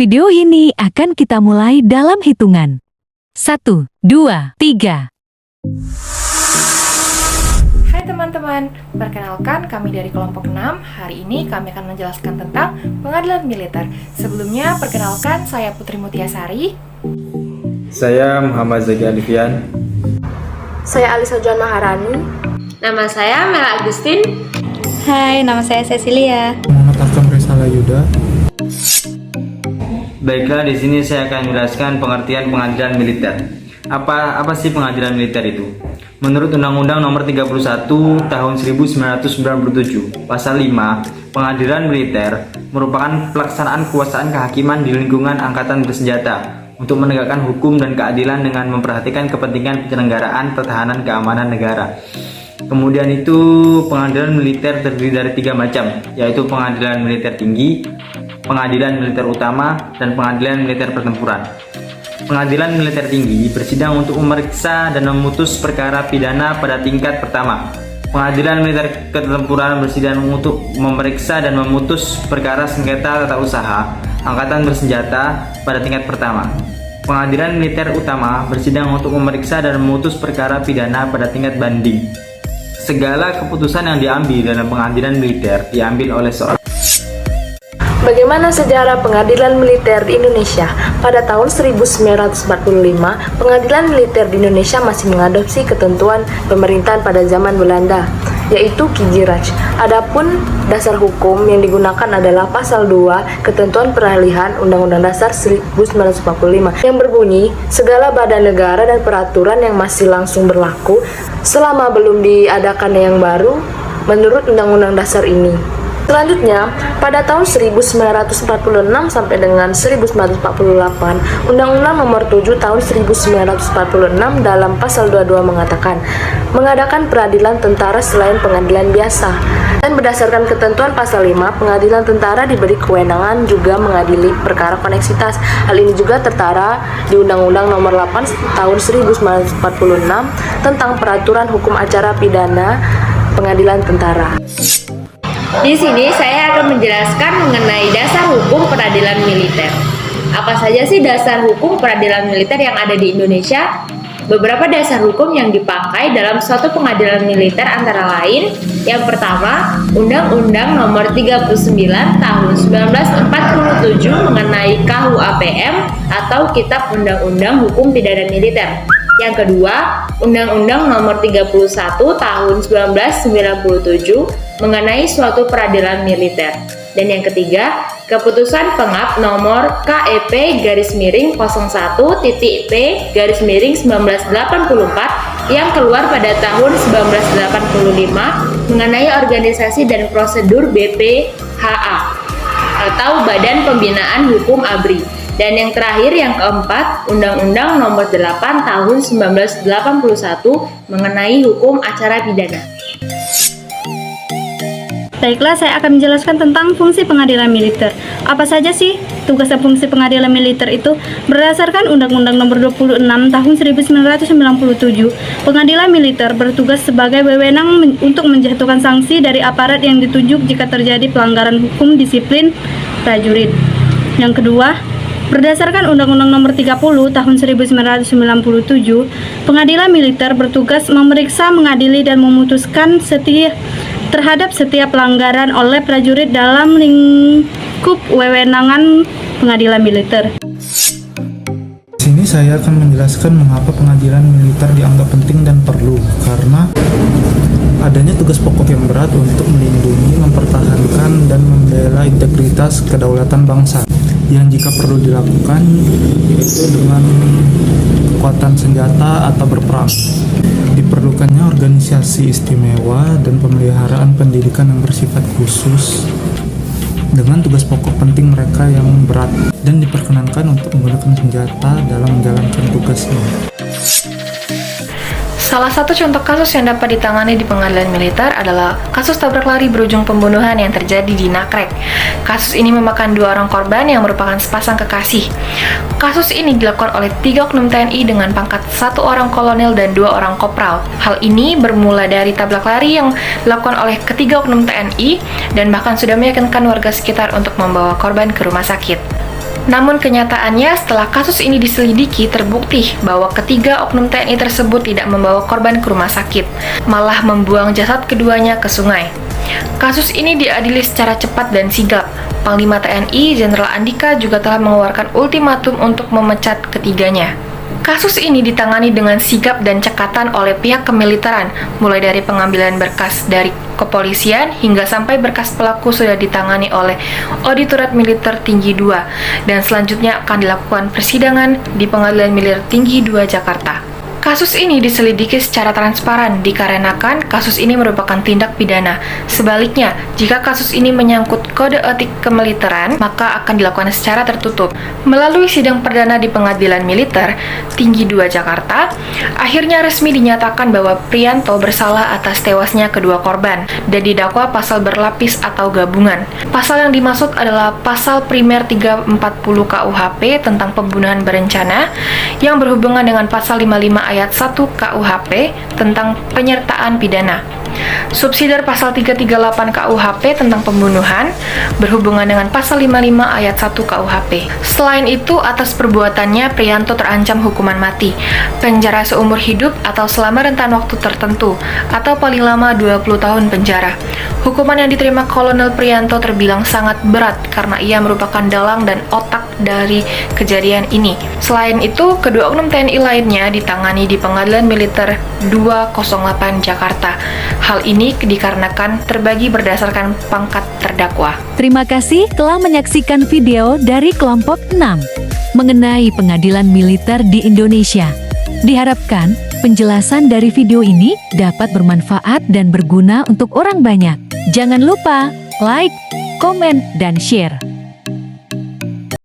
Video ini akan kita mulai dalam hitungan 1, 2, 3. Hai teman-teman, perkenalkan kami dari kelompok 6. Hari ini kami akan menjelaskan tentang pengadilan militer. Sebelumnya, perkenalkan saya Putri Mutiasari. Saya Muhammad Zaki Alifian. Saya Alisa Joan Maharani. Nama saya Mela Agustin. Hai, nama saya Cecilia. Muhammad Akam Resala Yuda. Baiklah, di sini saya akan menjelaskan pengertian pengadilan militer. Apa sih pengadilan militer itu? Menurut Undang-Undang Nomor 31 Tahun 1997, Pasal 5, pengadilan militer merupakan pelaksanaan kekuasaan kehakiman di lingkungan angkatan bersenjata untuk menegakkan hukum dan keadilan dengan memperhatikan kepentingan penyelenggaraan pertahanan keamanan negara. Kemudian itu pengadilan militer terdiri dari 3 macam, yaitu pengadilan militer tinggi, pengadilan militer utama, dan pengadilan militer pertempuran. Pengadilan militer tinggi bersidang untuk memeriksa dan memutus perkara pidana pada tingkat pertama. Pengadilan militer pertempuran bersidang untuk memeriksa dan memutus perkara sengketa tata usaha angkatan bersenjata pada tingkat pertama. Pengadilan militer utama bersidang untuk memeriksa dan memutus perkara pidana pada tingkat banding. Segala keputusan yang diambil dalam pengadilan militer diambil oleh seorang. Bagaimana sejarah pengadilan militer di Indonesia? Pada tahun 1945, pengadilan militer di Indonesia masih mengadopsi ketentuan pemerintahan pada zaman Belanda, yaitu Kijirat. Adapun dasar hukum yang digunakan adalah Pasal 2 Ketentuan Peralihan Undang-Undang Dasar 1945 yang berbunyi, segala badan negara dan peraturan yang masih langsung berlaku selama belum diadakan yang baru menurut Undang-Undang Dasar ini. Selanjutnya, pada tahun 1946 sampai dengan 1948, Undang-Undang Nomor 7 Tahun 1946 dalam Pasal 22 mengatakan, mengadakan peradilan tentara selain pengadilan biasa. Dan berdasarkan ketentuan Pasal 5, pengadilan tentara diberi kewenangan juga mengadili perkara koneksitas. Hal ini juga tertara di Undang-Undang Nomor 8 Tahun 1946 tentang peraturan hukum acara pidana pengadilan tentara. Di sini saya akan menjelaskan mengenai dasar hukum peradilan militer. Apa saja sih dasar hukum peradilan militer yang ada di Indonesia? Beberapa dasar hukum yang dipakai dalam suatu pengadilan militer antara lain, yang pertama, Undang-Undang Nomor 39 Tahun 1947 mengenai KUHPM atau Kitab Undang-Undang Hukum Pidana Militer. Yang kedua, Undang-Undang Nomor 31 Tahun 1997 mengenai suatu peradilan militer. Dan yang ketiga, Keputusan Pengap Nomor KEP-P-1984 yang keluar pada tahun 1985 mengenai organisasi dan prosedur BPHA atau Badan Pembinaan Hukum ABRI. Dan yang terakhir, yang keempat, Undang-Undang Nomor 8 Tahun 1981 mengenai hukum acara pidana. Baiklah, saya akan menjelaskan tentang fungsi pengadilan militer. Apa saja sih tugas dan fungsi pengadilan militer itu? Berdasarkan Undang-Undang Nomor 26 Tahun 1997, pengadilan militer bertugas sebagai wewenang untuk menjatuhkan sanksi dari aparat yang ditunjuk jika terjadi pelanggaran hukum disiplin prajurit. Yang kedua, berdasarkan Undang-Undang Nomor 30 Tahun 1997, pengadilan militer bertugas memeriksa, mengadili, dan memutuskan terhadap setiap pelanggaran oleh prajurit dalam lingkup wewenangan pengadilan militer. Di sini saya akan menjelaskan mengapa pengadilan militer dianggap penting dan perlu, karena adanya tugas pokok yang berat untuk melindungi, mempertahankan, dan membela integritas kedaulatan bangsa yang jika perlu dilakukan yaitu dengan kekuatan senjata atau berperang. Diperlukannya organisasi istimewa dan pemeliharaan pendidikan yang bersifat khusus dengan tugas pokok penting mereka yang berat dan diperkenankan untuk menggunakan senjata dalam menjalankan tugasnya. Salah satu contoh kasus yang dapat ditangani di pengadilan militer adalah kasus tabrak lari berujung pembunuhan yang terjadi di Nagrek. Kasus ini memakan 2 orang korban yang merupakan sepasang kekasih. Kasus ini dilakukan oleh 3 oknum TNI dengan pangkat 1 orang kolonel dan 2 orang kopral. Hal ini bermula dari tabrak lari yang dilakukan oleh ketiga oknum TNI dan bahkan sudah meyakinkan warga sekitar untuk membawa korban ke rumah sakit. Namun kenyataannya setelah kasus ini diselidiki terbukti bahwa ketiga oknum TNI tersebut tidak membawa korban ke rumah sakit, malah membuang jasad keduanya ke sungai. Kasus ini diadili secara cepat dan sigap. Panglima TNI Jenderal Andika juga telah mengeluarkan ultimatum untuk memecat ketiganya. Kasus ini ditangani dengan sigap dan cekatan oleh pihak kemiliteran, mulai dari pengambilan berkas dari kepolisian hingga sampai berkas pelaku sudah ditangani oleh Auditorat Militer Tinggi 2 dan selanjutnya akan dilakukan persidangan di Pengadilan Militer Tinggi 2 Jakarta. Kasus ini diselidiki secara transparan dikarenakan kasus ini merupakan tindak pidana. Sebaliknya, jika kasus ini menyangkut kode etik kemiliteran, maka akan dilakukan secara tertutup. Melalui sidang perdana di Pengadilan Militer Tinggi 2 Jakarta, akhirnya resmi dinyatakan bahwa Priyanto bersalah atas tewasnya kedua korban dan didakwa pasal berlapis atau gabungan. Pasal yang dimaksud adalah pasal primer 340 KUHP tentang pembunuhan berencana yang berhubungan dengan pasal 55 ayat 1 KUHP tentang penyertaan pidana. Subsidiar pasal 338 KUHP tentang pembunuhan berhubungan dengan pasal 55 ayat 1 KUHP. Selain itu, atas perbuatannya Priyanto terancam hukuman mati, penjara seumur hidup atau selama rentan waktu tertentu, atau paling lama 20 tahun penjara. Hukuman yang diterima Kolonel Priyanto terbilang sangat berat karena ia merupakan dalang dan otak dari kejadian ini. Selain itu, kedua oknum TNI lainnya ditangani di Pengadilan Militer 208 Jakarta. Hal ini dikarenakan terbagi berdasarkan pangkat terdakwa. Terima kasih telah menyaksikan video dari kelompok 6 mengenai pengadilan militer di Indonesia. Diharapkan penjelasan dari video ini dapat bermanfaat dan berguna untuk orang banyak. Jangan lupa like, komen, dan share.